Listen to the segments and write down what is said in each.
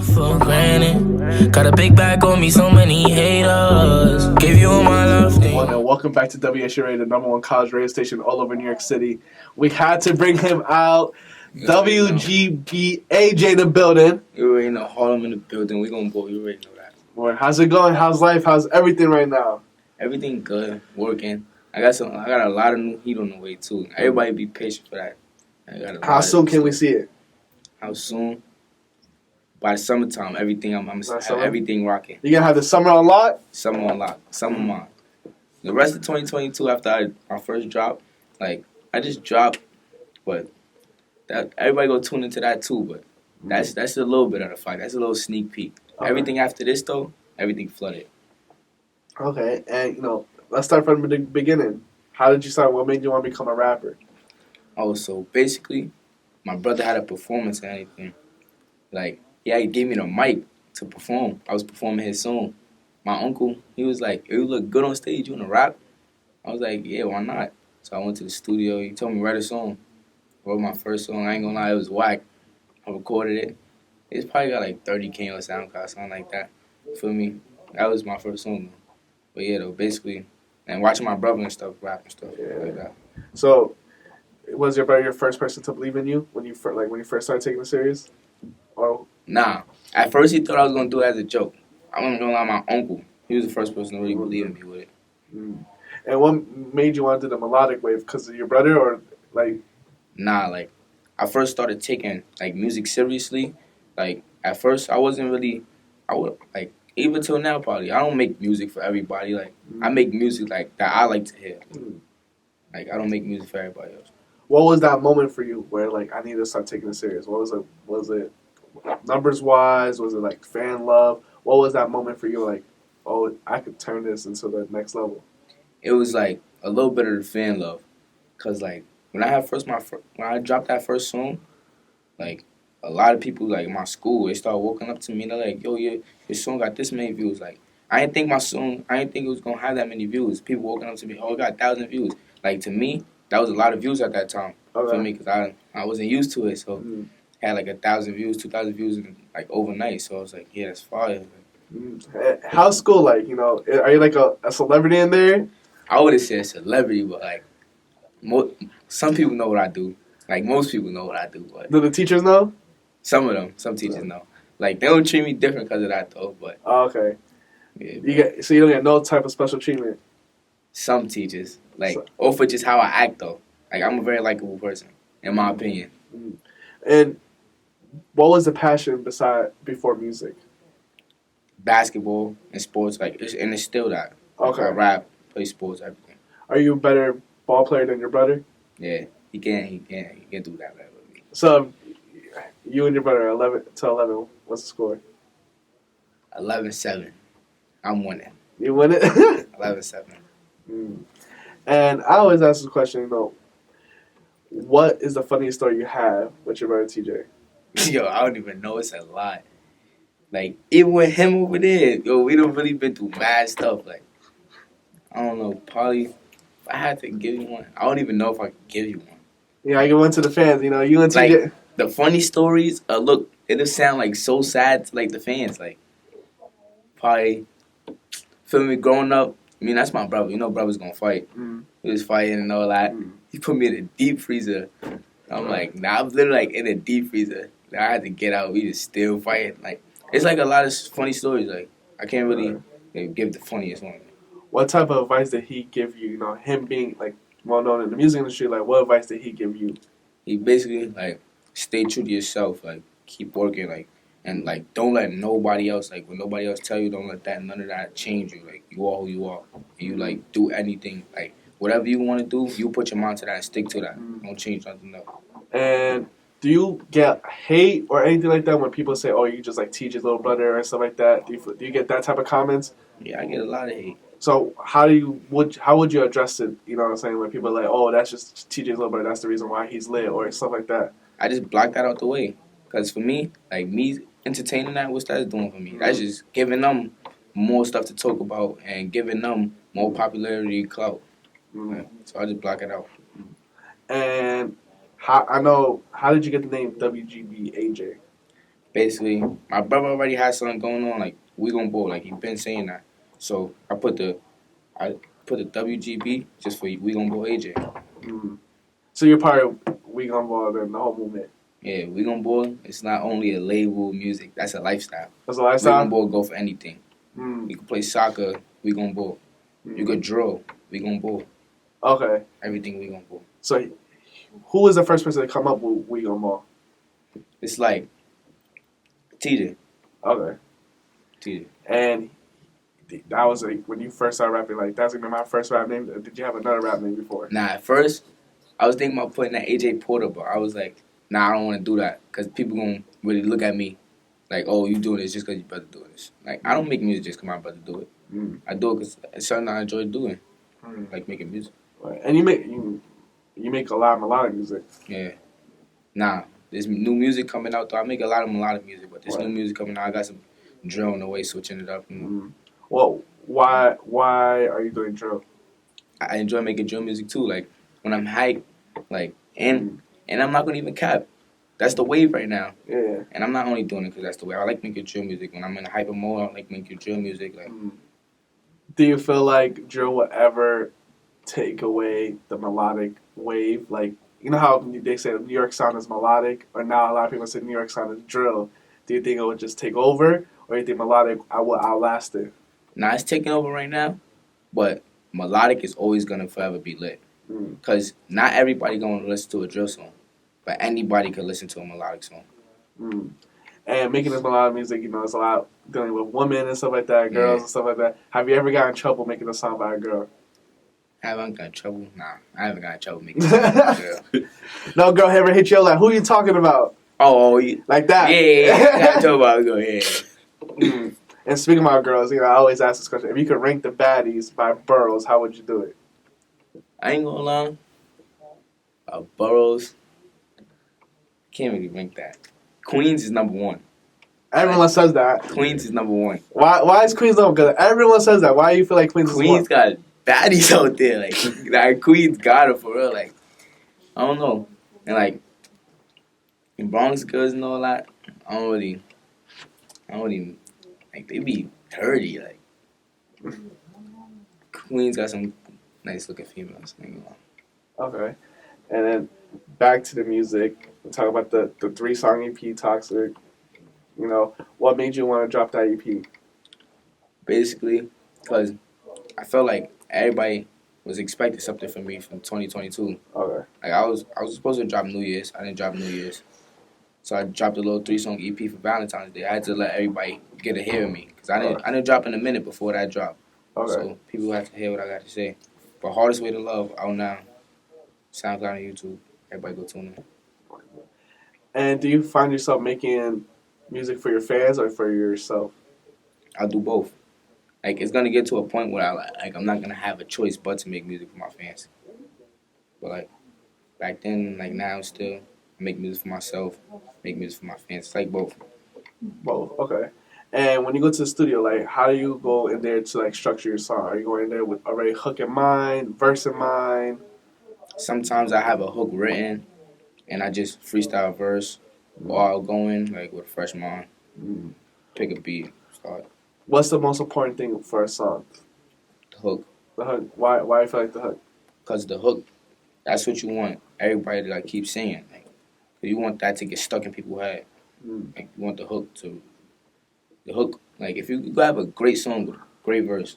for granted. Got a big bag on me, so many haters. Give you all my love. Welcome back to WSJU, the number one college radio station all over New York City. We had to bring him out. WGB AJ in the building. You already know Harlem in the building. We gonna go. You already know that. Boy, how's it going? How's life? How's everything right now? Everything good. Working. I got a lot of new heat on the way too. Everybody be patient for that. How soon can we see it? How soon? By the summertime, everything I'm have everything rocking. You gonna have the summer on lock? Summer on lock. Summer on. The rest of 2022 after our first drop, like I just dropped, but that everybody go tune into that too. But that's a little bit of the fight. That's a little sneak peek. Okay. Everything after this though, everything flooded. Okay, and let's start from the beginning. How did you start? What made you want to become a rapper? Oh, so basically, my brother had a performance and anything. Like, yeah, he gave me the mic to perform. I was performing his song. My uncle, he was like, "You look good on stage. You wanna rap?" I was like, "Yeah, why not?" So I went to the studio. He told me write a song. Wrote my first song. I ain't gonna lie, it was whack. I recorded it. It's probably got like 30K on SoundCloud, something like that. You feel me? That was my first song. But yeah, though, basically, and watching my brother and stuff, rap and stuff like that. So, was your brother your first person to believe in you when you first started taking it serious? Or nah. At first, he thought I was gonna do it as a joke. I wasn't gonna lie, my uncle. He was the first person to really believe in me with it. Mm. And what made you want to do the melodic wave? Because of your brother, or like? Nah, like I first started taking like music seriously. Like at first, I wasn't really. I would like even till now probably. I don't make music for everybody. Like I make music like that I like to hear. Like I don't make music for everybody else. What was that moment for you where like I need to start taking it serious? What was it? Was it numbers wise? Was it like fan love? What was that moment for you? Like, oh, I could turn this into the next level. It was like a little bit of the fan love, cause like when I dropped that first song, like a lot of people like in my school, they started walking up to me and they're like, "Yo, your song got this many views." Like I didn't think it was gonna have that many views. People walking up to me, "Oh, it got 1,000 views." Like to me, that was a lot of views at that time. Okay. For me, cause I wasn't used to it, so had like 1,000 views, 2,000 views like overnight. So I was like, "Yeah, that's fire." How's school like? Are you like a celebrity in there? I wouldn't say a celebrity, but like some people know what I do. Like most people know what I do. But Do the teachers know? Some teachers know. Like they don't treat me different because of that though. But okay. Yeah, So you don't get no type of special treatment. some teachers or for just how I act though. Like I'm a very likable person, in my opinion. And what was the passion before music? Basketball and sports, and it's still that. Okay. I rap, play sports, everything. Are you a better ball player than your brother? Yeah, he can't do that with me. So, you and your brother are 11-11. What's the score? 11-7. I'm winning. You win it? 11-7. And I always ask this question, what is the funniest story you have with your brother TJ? Yo, I don't even know. It's a lot. Like, even with him over there, we don't really been through mad stuff. Like, I don't know, probably if I had to give you one, I don't even know if I could give you one. Yeah, I give one to the fans, you and TJ. Like, the funny stories, look, it'll sound like so sad to like the fans. Like, probably, feel me, growing up, I mean, that's my brother. Brother's gonna fight. He was fighting and all that. He put me in a deep freezer. I'm like, nah, I'm literally like in a deep freezer. I had to get out. We just still fighting. Like, it's like a lot of funny stories. Like, I can't really give the funniest one. What type of advice did he give you? Him being like well known in the music industry. Like, what advice did he give you? He basically like stay true to yourself. Like, keep working. Like, and like don't let nobody else when nobody else tell you. Don't let none of that change you. Like, you are who you are. And you like do anything. Like, whatever you want to do, you put your mind to that and stick to that. Don't change nothing else. And do you get hate or anything like that when people say, "Oh, you just like TJ's little brother" or stuff like that? Do you get that type of comments? Yeah, I get a lot of hate. So how would you address it? You know what I'm saying? When people are like, "Oh, that's just TJ's little brother. That's the reason why he's lit," or stuff like that. I just block that out the way. Because for me, like me entertaining that, what's that doing for me? That's just giving them more stuff to talk about and giving them more popularity, clout. So I just block it out. And how did you get the name WGB AJ? Basically, my brother already has something going on. Like we gonna ball. Like he been saying that. So I put the WGB just for we gonna ball AJ. Mm. So you're part of We Gonna Ball, then the whole movement. Yeah, we gonna ball. It's not only a label music. That's a lifestyle. That's a We lifestyle. gonna ball go for anything. Mm. You can play soccer. We gonna ball. You could draw. We gonna ball. Okay. Everything we gonna ball. So who was the first person to come up with We Gonna Ball? It's like Tita. Okay. Tita. And that was like when you first started rapping. Like that's gonna be my first rap name. Did you have another rap name before? Nah, at first I was thinking about putting that AJ Porter, but I was like, nah, I don't want to do that because people gonna really look at me like, oh, you doing this just because your brother doing this. Like I don't make music just because my brother do it. I do it because it's something I enjoy doing, like making music. Right. And you make a lot of melodic music. Yeah. Nah, there's new music coming out though. I make a lot of melodic music, but there's new music coming out. I got some drill on the way, switching it up. Well, why are you doing drill? I enjoy making drill music too. Like when I'm hyped, like and I'm not gonna even cap. That's the wave right now. Yeah. And I'm not only doing it because that's the way. I like making drill music. When I'm in a hyper mode, I like making drill music. Like, do you feel like drill will ever take away the melodic wave? Like, you know how they say New York sound is melodic, or now a lot of people say New York sound is drill. Do you think it would just take over, or do you think melodic will outlast it? Nah, it's taking over right now, but melodic is always gonna forever be lit. Cause not everybody gonna listen to a drill song, but anybody can listen to a melodic song. And making this melodic music, it's a lot dealing with women and stuff like that, girls and stuff like that. Have you ever gotten in trouble making a song by a girl? Have I got in trouble? Nah, I haven't got in trouble making a song by a girl. No girl ever hit you up like, who are you talking about? Oh, like that? Yeah. Talk about a girl, yeah. And speaking about girls, I always ask this question: if you could rank the baddies by boroughs, how would you do it? I ain't gonna lie. Boroughs, can't really rank that. Queens is number one. Everyone says that. Queens is number one. Why is Queens number one? Because everyone says that. Why do you feel like Queens is one? Queens got baddies out there. Like Queens got it for real. Like, I don't know. And like, in Bronx girls and all that, I don't really, like, they be dirty. Like, Queens got some nice looking females. Okay. And then back to the music. We'll talk about the 3-song EP, Toxic. What made you want to drop that EP? Basically, because I felt like everybody was expecting something from me from 2022. Okay. Like I was supposed to drop New Year's. I didn't drop New Year's. So I dropped a little 3-song EP for Valentine's Day. I had to let everybody get a hear of me. Because I didn't drop in a minute before that dropped. Okay. So people had to hear what I got to say. But Hardest Way to Love, out now. SoundCloud and YouTube. Everybody go tune in. And do you find yourself making music for your fans or for yourself? I'll do both. Like, it's going to get to a point where I'm not going to have a choice but to make music for my fans. But, like, back then, like now still, I make music for myself, make music for my fans. It's like both. Both, okay. And when you go to the studio, like, how do you go in there to, like, structure your song? Are you going in there with already hook in mind, verse in mind? Sometimes I have a hook written, and I just freestyle a verse, or I'll go in, like, with a fresh mind, pick a beat, start. What's the most important thing for a song? The hook. The hook. Why do you feel like the hook? Because the hook, that's what you want everybody to, like, keep saying. Like, you want that to get stuck in people's head. Like, you want the hook to... The hook, like, if you have a great song with a great verse,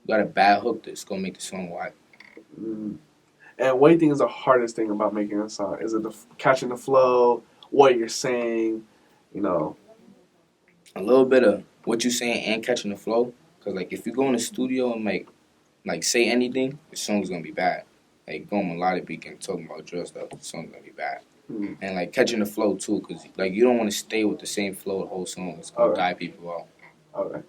you got a bad hook that's going to make the song whack. And what do you think is the hardest thing about making a song? Is it catching the flow, what you're saying, A little bit of what you're saying and catching the flow. Because, like, if you go in the studio and, like say anything, the song's going to be bad. Like, going melodic beat and talking about drill stuff, the song's going to be bad. And, like, catching the flow, too, because, like, you don't want to stay with the same flow the whole song. It's going to guide people out. Okay.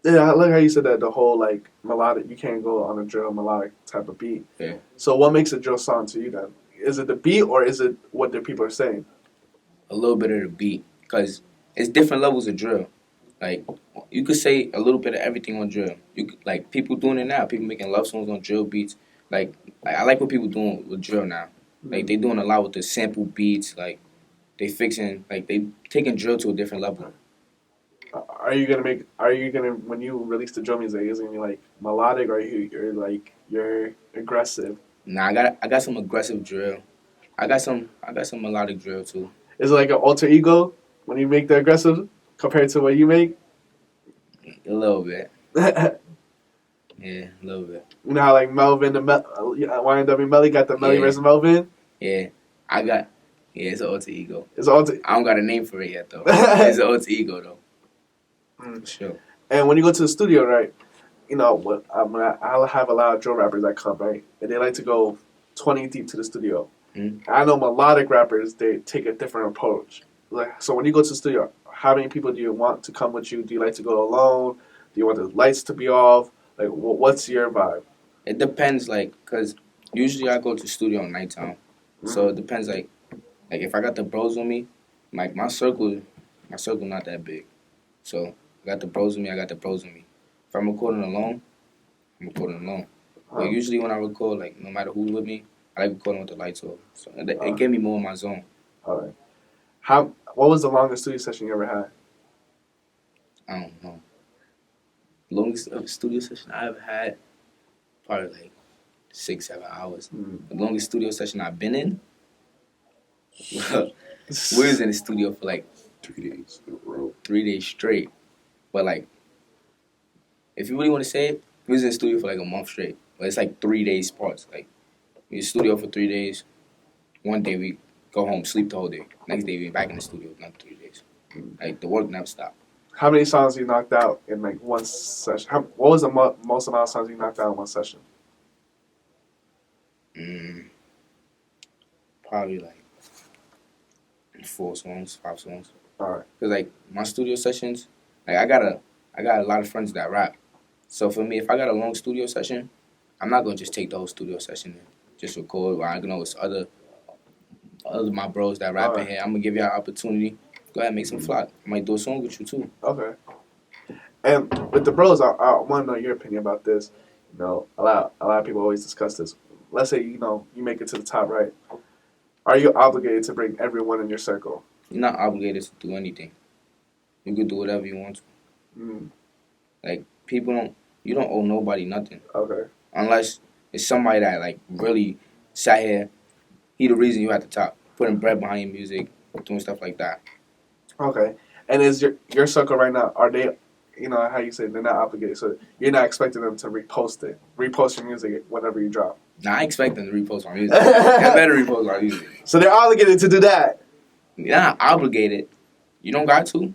Yeah, I like how you said that, the whole, like, melodic, you can't go on a drill melodic type of beat. Yeah. So what makes a drill song to you, then? Is it the beat, or is it what the people are saying? A little bit of the beat, because it's different levels of drill. Like, you could say a little bit of everything on drill. Like, people doing it now. People making love songs on drill beats. Like I like what people doing with drill now. Like, they doing a lot with the sample beats. Like, they fixing, like, they taking drill to a different level. Are you gonna when you release the drill music, is it gonna be like melodic, or you're aggressive? Nah, I got some aggressive drill. I got some melodic drill too. Is it like an alter ego when you make the aggressive compared to what you make? A little bit. Yeah, a little bit. You know how like Melvin, YNW Melly got the Melly Yeah. versus Melvin? Yeah, it's an alter ego. It's alter. I don't got a name for it yet though. It's an alter ego though. For sure. And when you go to the studio, right, you know, I'll have a lot of drill rappers that come, right, and they like to go 20 deep to the studio. Mm-hmm. I know melodic rappers, they take a different approach. Like, so when you go to the studio, how many people do you want to come with you? Do you like to go alone? Do you want the lights to be off? Like, what's your vibe? It depends, like, cause usually I go to the studio at nighttime, so it depends, like if I got the bros with me, like my circle not that big, so I got the bros with me. If I'm recording alone, I'm recording alone. But usually when I record, like no matter who's with me, I like recording with the lights off. So it get me more in my zone. All right. What was the longest studio session you ever had? I don't know. Longest studio session I ever had, probably like 6-7 hours. The longest studio session I've been in, we was in the studio for like 3 days in a row. 3 days straight. But like, if you really want to say it, we was in the studio for like a month straight. But it's like 3 days parts. Like, we in the studio for 3 days. One day we go home, sleep the whole day. Next day we back in the studio, another 3 days. Like, the work never stopped. How many songs you knocked out in like one session? What was the most amount of songs you knocked out in one session? Probably like 4 songs, 5 songs. All right. Cause like my studio sessions, like I got a lot of friends that rap. So for me, if I got a long studio session, I'm not gonna just take the whole studio session and just record. While I know it's other my bros that rap in here. I'm gonna give y'all an opportunity. Go ahead and make some flock. I might do a song with you too. Okay. And with the bros, I want to know your opinion about this. You know, a lot of people always discuss this. Let's say you make it to the top, right? Are you obligated to bring everyone in your circle? You're not obligated to do anything. You can do whatever you want to. Like you don't owe nobody nothing. Okay. Unless it's somebody that like really sat here. He the reason you at the top, putting bread behind your music, doing stuff like that. Okay. And is your circle right now, are they, you know, how you say they're not obligated, so you're not expecting them to repost your music whenever you drop? Nah, I expect them to repost my music. They better repost my music. So they're obligated to do that? You're not obligated. You don't got to.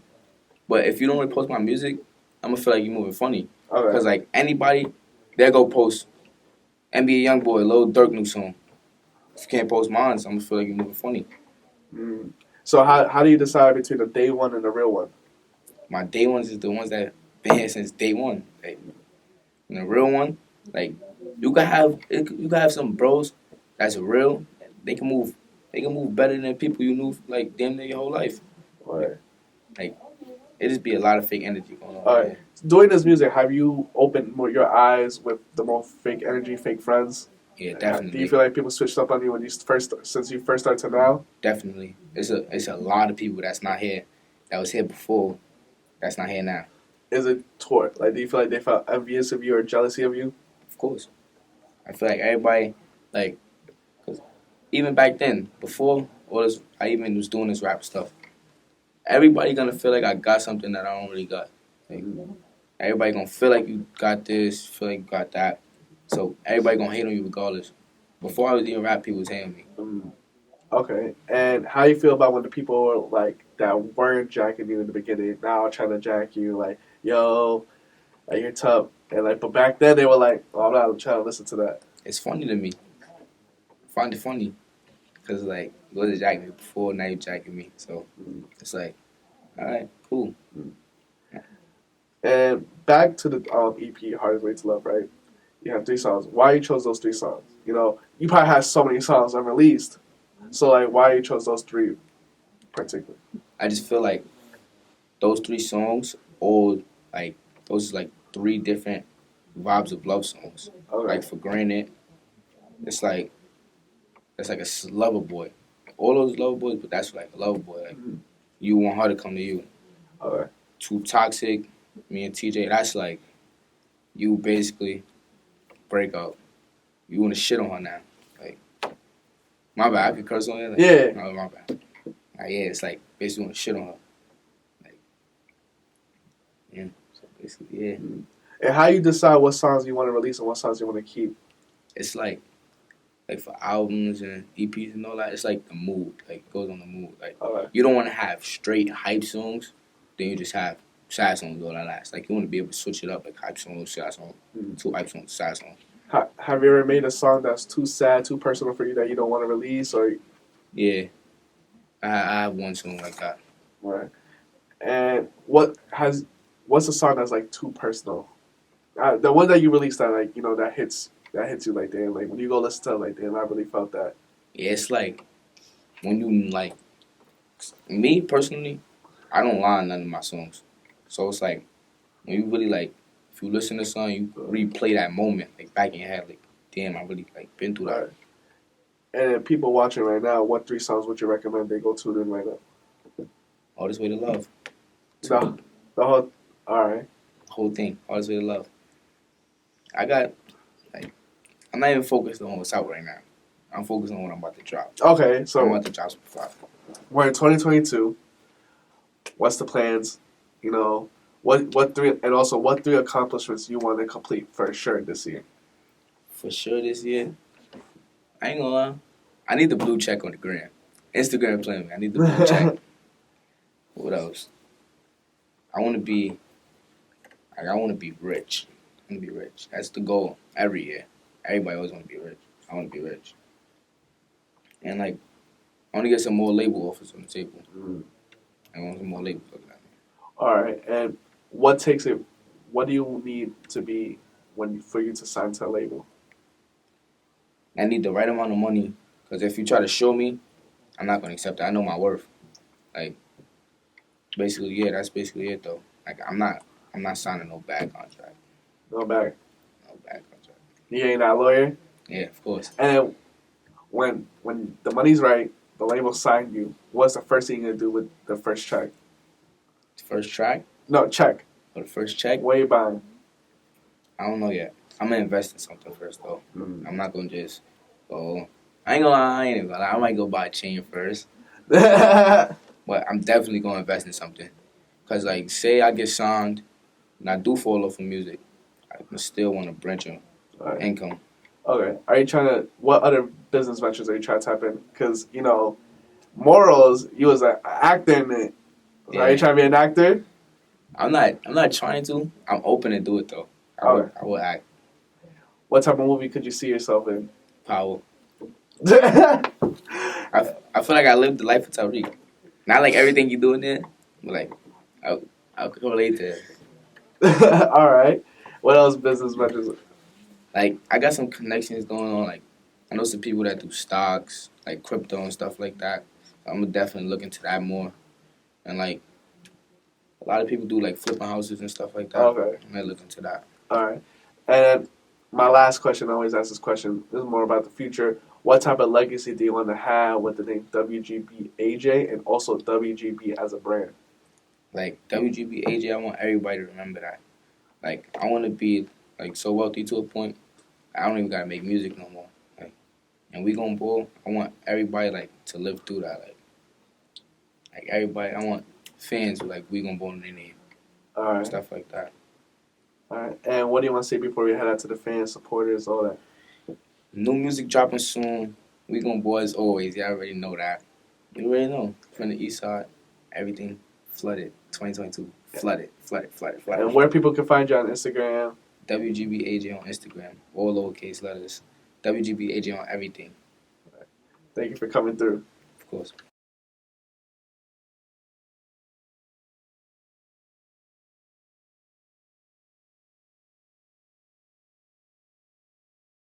But if you don't repost my music, I'm going to feel like you're moving funny. Okay. Because, like, anybody, they'll go post NBA Youngboy, Lil Durk new song. If you can't post mine, so I'm going to feel like you're moving funny. So how do you decide between the day one and the real one? My day ones is the ones that been here since day one. Like, and the real one, like, you can have some bros that's real. They can move better than people you knew like damn near your whole life. Right. Like it just be a lot of fake energy going on. All right. Doing this music, have you opened more your eyes with the more fake energy, fake friends? Yeah, definitely. Do you feel like people switched up on you since you first started to now? Definitely. It's a lot of people that's not here, that was here before, that's not here now. Is it toward? Like, do you feel like they felt envious of you or jealousy of you? Of course. I feel like everybody, like, cause even back then, before all this, I even was doing this rap stuff. Everybody gonna feel like I got something that I don't really got. Like, everybody gonna feel like you got this, feel like you got that. So everybody gonna hate on you regardless. Before I was even rap, people was hating me. Okay. And how you feel about when the people like that weren't jacking you in the beginning now are trying to jack you? Like, yo, like you're tough, and like, but back then they were like, oh, I'm not trying to listen to that. It's funny to me. I find it funny. Because, like, you wasn't jacking me before, now you're jacking me. So, it's like, all right, cool. And back to the EP, Hardest Way to Love, right? You have 3 songs. Why you chose those 3 songs? You know, you probably have so many songs unreleased. So, like, why you chose those 3 particularly? I just feel like those 3 songs, all, like, those, like, 3 different vibes of love songs. Okay. Like, For Granted, it's like a lover boy. all those love boys, but that's like a love boy. Like you want her to come to you. Okay. Too Toxic, me and TJ, that's like you basically break up. You want to shit on her now. Like, my bad, I could curse on her. Like, Yeah. No, my bad. Like, yeah, it's like basically want to shit on her. Like, yeah. So basically, yeah. And how you decide what songs you want to release and what songs you want to keep? It's like for albums and EPs and all that, it's like the mood. Like, it goes on the mood. Like, Okay. you don't want to have straight hype songs, then you just have sad songs all that last. Like, you want to be able to switch it up, like hype songs, sad songs, 2 hype songs, sad songs. Have you ever made a song that's too sad, too personal for you that you don't want to release? Or Yeah. I have one song like that. right. And what's a song that's like too personal? The one that you released that like that hits you like damn, like when you go listen to it, like damn, I really felt that. Yeah, it's like when you like me personally, I don't lie in none of my songs. So it's like when you really like if you listen to a song, you replay that moment like back in your head, like damn, I really like been through that. Right. And if people watching right now, what 3 songs would you recommend they go tune in right now? All This Way to Love. The whole all right. Whole thing. All This Way to Love. I got like I'm not even focused on what's out right now. I'm focused on what I'm about to drop. Okay, so I'm about to drop some stuff. we're in 2022. What's the plans? What 3 and also what 3 accomplishments you want to complete for sure this year? For sure this year. I ain't gonna lie. I need the blue check on the gram. Instagram playing me. I need the blue check. What else? I want to be rich. I want to be rich. That's the goal every year. Everybody always want to be rich. I want to be rich. And like, I want to get some more label offers on the table. I want some more labels looking at me. All right, and what do you need to be for you to sign to a label? I need the right amount of money because if you try to show me, I'm not gonna accept it. I know my worth. Like, basically, yeah, that's basically it though. Like, I'm not signing no bad contract. No bag. No bad contract. You ain't that lawyer. Yeah, of course. And then when the money's right, the label signed you. What's the first thing you're gonna do with the first check? First track No check. or the first check? What are you buying? I don't know yet. I'm gonna invest in something first though. I'm not gonna just go. I ain't gonna lie. I might go buy a chain first, but I'm definitely gonna invest in something. Cause like, say I get signed and I do fall off of music, I still want to branch on Right. income. Okay. Are you trying to? What other business ventures are you trying to tap in? Because Morals, you was an actor in it. So Yeah. are you trying to be an actor? I'm not trying to. I'm open to do it though. I will act. What type of movie could you see yourself in? Power. I feel like I lived the life of Tariq. Not like everything you do in there, but like I could relate to it. All right. What else business ventures? Like, I got some connections going on. Like, I know some people that do stocks, like crypto and stuff like that. I'm gonna definitely look into that more. And like, a lot of people do like flipping houses and stuff like that. Okay. I might look into that. All right. And my last question, I always ask this question. This is more about the future. What type of legacy do you want to have with the name WGB AJ and also WGB as a brand? Like, WGB AJ, I want everybody to remember that. Like, I want to be like so wealthy to a point, I don't even gotta make music no more. Like, and we gonna ball. I want everybody like to live through that. Like everybody, I want fans who like we gonna ball in their name. All right. Stuff like that. All right. And what do you want to say before we head out to the fans, supporters, all that? New music dropping soon. We gonna ball as always. Y'all already know that. You already know. From the east side, everything flooded. 2022. Flooded. And where people can find you on Instagram? WGB AJ on Instagram. All lowercase letters. WGB AJ on everything. Thank you for coming through. Of course.